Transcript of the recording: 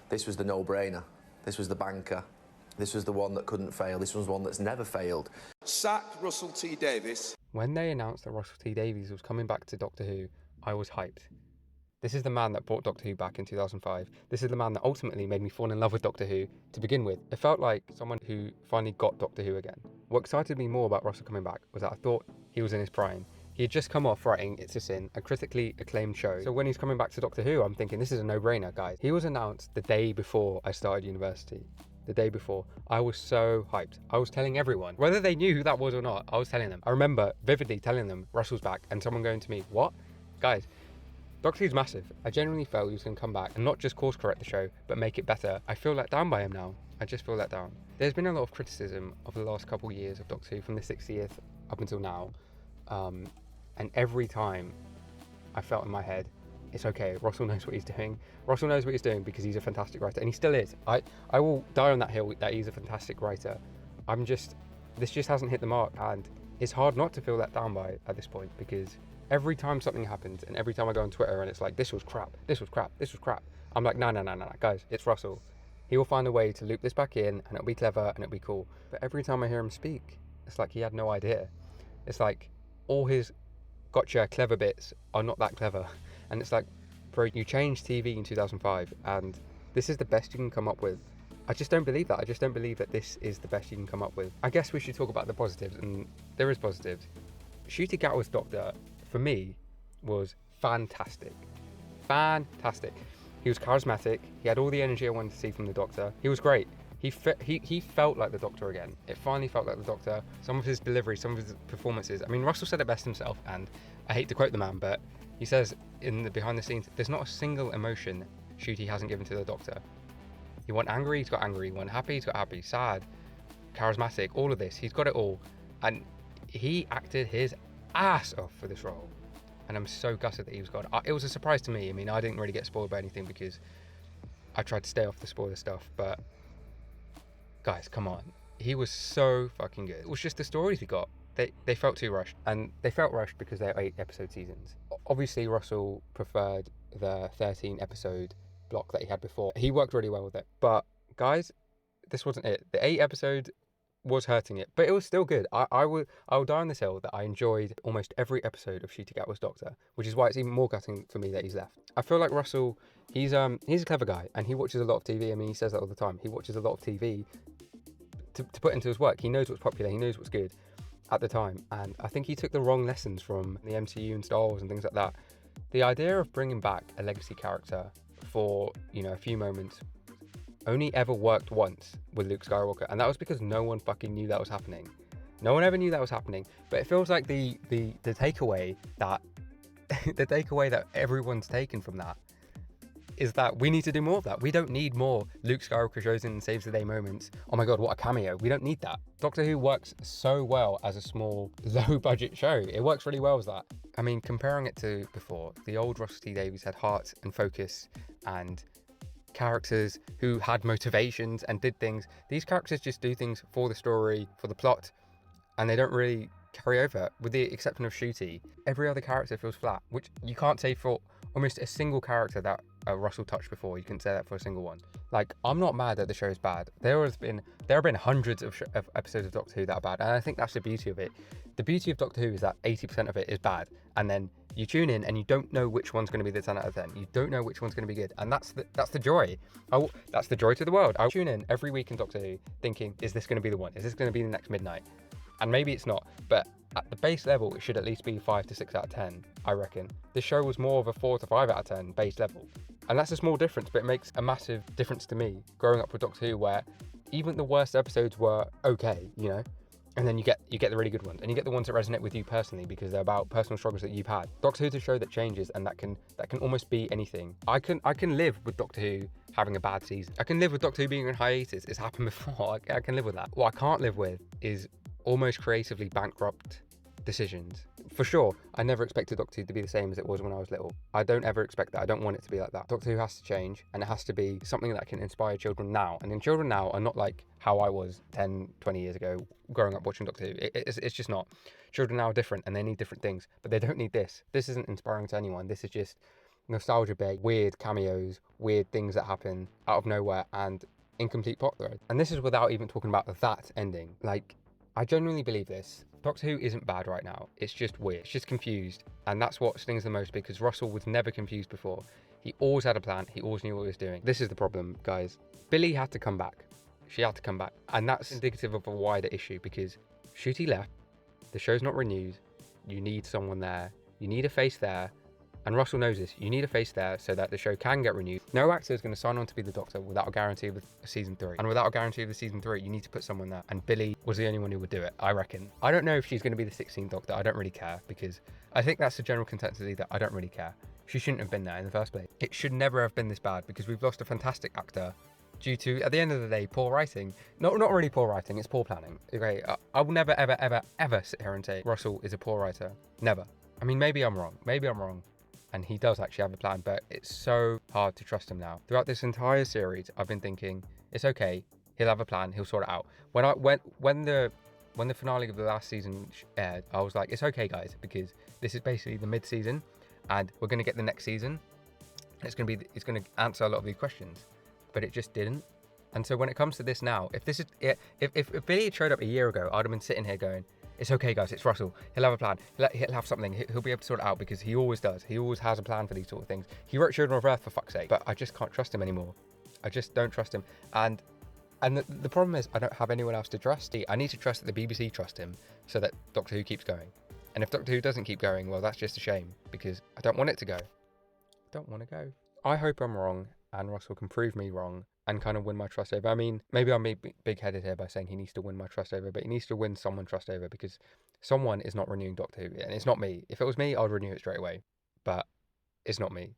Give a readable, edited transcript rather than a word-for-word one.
This was the no-brainer. This was the banker. This was the one that couldn't fail. This was one that's never failed. Sack Russell T Davies. When they announced that Russell T Davies was coming back to Doctor Who, I was hyped. This is the man that brought Doctor Who back in 2005. This is the man that ultimately made me fall in love with Doctor Who to begin with. It felt like someone who finally got Doctor Who again. What excited me more about Russell coming back was that I thought he was in his prime. He had just come off writing It's a Sin, a critically acclaimed show. So when he's coming back to Doctor Who, I'm thinking this is a no-brainer, guys. He was announced the day before I started university. The day before. I was so hyped. I was telling everyone, whether they knew who that was or not, I was telling them. I remember vividly telling them Russell's back and someone going to me, what? Guys, Doctor Who's massive. I genuinely felt he was going to come back and not just course correct the show, but make it better. I feel let down by him now. I just feel let down. There's been a lot of criticism of the last couple of years of Doctor Who from the 60th up until now. And every time I felt in my head, it's okay, Russell knows what he's doing. Russell knows what he's doing because he's a fantastic writer, and he still is. I will die on that hill that he's a fantastic writer. This just hasn't hit the mark, and it's hard not to feel let down by it at this point, because every time something happens, and every time I go on Twitter and it's like, this was crap, this was crap, this was crap, I'm like, no, guys, it's Russell. He will find a way to loop this back in, and it'll be clever, and it'll be cool. But every time I hear him speak, it's like he had no idea. It's like all his gotcha clever bits are not that clever. And it's like, bro, you changed TV in 2005 and this is the best you can come up with. I just don't believe that. I just don't believe that this is the best you can come up with. I guess we should talk about the positives, and there is positives. Ncuti Gatwa's Doctor, for me, was fantastic. Fantastic. He was charismatic. He had all the energy I wanted to see from the Doctor. He was great. He felt like the Doctor again. It finally felt like the Doctor. Some of his delivery, some of his performances. I mean, Russell said it best himself, and I hate to quote the man, but he says in the behind the scenes, there's not a single emotion Ncuti hasn't given to the Doctor. He went angry, he's got angry. He went happy, he's got happy. Sad, charismatic, all of this. He's got it all. And he acted his ass off for this role. And I'm so gutted that he was gone. It was a surprise to me. I mean, I didn't really get spoiled by anything because I tried to stay off the spoiler stuff. But guys, come on. He was so fucking good. It was just the stories we got. They felt too rushed, and they felt rushed because they're 8 episode seasons. Obviously, Russell preferred the 13 episode block that he had before. He worked really well with it, but guys, this wasn't it. The 8 episode was hurting it, but it was still good. I will die on this hill that I enjoyed almost every episode of Ncuti Gatwa's Doctor, which is why it's even more gutting for me that he's left. I feel like Russell, he's a clever guy, and he watches a lot of TV. I mean, he says that all the time. He watches a lot of TV to put into his work. He knows what's popular. He knows what's good at the time, and I think he took the wrong lessons from the MCU and Star Wars and things like that. The idea of bringing back a legacy character for, a few moments only ever worked once with Luke Skywalker, and that was because no one fucking knew that was happening. No one ever knew that was happening, but it feels like the takeaway that the takeaway that everyone's taken from that is that we need to do more of that. We don't need more Luke Skywalker shows in and saves the day moments. Oh my god, what a cameo. We don't need that. Doctor Who works so well as a small, low budget show. It works really well as that. I mean, comparing it to before, the old Russell T Davies had heart and focus and characters who had motivations and did things. These characters just do things for the story, for the plot, and they don't really carry over, with the exception of Ncuti. Every other character feels flat, which you can't say for almost a single character that Russell touched before. You can say that for a single one. Like, I'm not mad that the show's bad. There have been hundreds of episodes of Doctor Who that are bad, and I think that's the beauty of it. The beauty of Doctor Who is that 80% of it is bad, and then you tune in and you don't know which one's going to be the 10 out of 10. You don't know which one's going to be good, and that's the joy. That's the joy to the world. I tune in every week in Doctor Who thinking, is this going to be the one? Is this going to be the next midnight? And maybe it's not, but at the base level, it should at least be 5 to 6 out of 10, I reckon. This show was more of a 4 to 5 out of 10 base level. And that's a small difference, but it makes a massive difference to me, growing up with Doctor Who, where even the worst episodes were okay, and then you get the really good ones, and you get the ones that resonate with you personally because they're about personal struggles that you've had. Doctor Who's a show that changes, and that can almost be anything. I can live with Doctor Who having a bad season. I can live with Doctor Who being on hiatus. It's happened before. I can live with that. What I can't live with is almost creatively bankrupt decisions. For sure, I never expected Doctor Who to be the same as it was when I was little. I don't ever expect that. I don't want it to be like that. Doctor Who has to change, and it has to be something that can inspire children now. And then children now are not like how I was 10, 20 years ago growing up watching Doctor Who. It's just not. Children now are different, and they need different things, but they don't need this. This isn't inspiring to anyone. This is just nostalgia bait, weird cameos, weird things that happen out of nowhere, and incomplete plot threads. And this is without even talking about that ending. Like, I genuinely believe this. Doctor Who isn't bad right now. It's just weird. It's just confused. And that's what stings the most, because Russell was never confused before. He always had a plan. He always knew what he was doing. This is the problem, guys. Billy had to come back. She had to come back. And that's indicative of a wider issue, because Shooty left. The show's not renewed. You need someone there. You need a face there. And Russell knows this. You need a face there so that the show can get renewed. No actor is going to sign on to be the Doctor without a guarantee of a season 3. And without a guarantee of the season 3, you need to put someone there. And Billy was the only one who would do it, I reckon. I don't know if she's going to be the 16th Doctor. I don't really care, because I think that's the general consensus either. I don't really care. She shouldn't have been there in the first place. It should never have been this bad, because we've lost a fantastic actor due to, at the end of the day, poor writing. Not really poor writing, it's poor planning. Okay, I will never, ever, ever, ever sit here and say Russell is a poor writer. Never. I mean, maybe I'm wrong. And he does actually have a plan, but it's so hard to trust him now. Throughout this entire series, I've been thinking, it's okay, he'll have a plan, he'll sort it out. When the finale of the last season aired, I was like, it's okay, guys, because this is basically the mid-season, and we're going to get the next season. It's going to answer a lot of these questions, but it just didn't. And so when it comes to this now, if Billy had showed up a year ago, I'd have been sitting here going, it's okay, guys, it's Russell. He'll have a plan. He'll have something. He'll be able to sort it out, because he always does. He always has a plan for these sort of things. He wrote Children of Earth, for fuck's sake. But I just can't trust him anymore. I just don't trust him. And the problem is, I don't have anyone else to trust. I need to trust that the BBC trust him so that Doctor Who keeps going. And if Doctor Who doesn't keep going, well, that's just a shame, because I don't want it to go. I don't want to go. I hope I'm wrong and Russell can prove me wrong and kind of win my trust over. I mean, maybe I'm big-headed here by saying he needs to win my trust over, but he needs to win someone's trust over, because someone is not renewing Doctor Who, and it's not me. If it was me, I'd renew it straight away, but it's not me.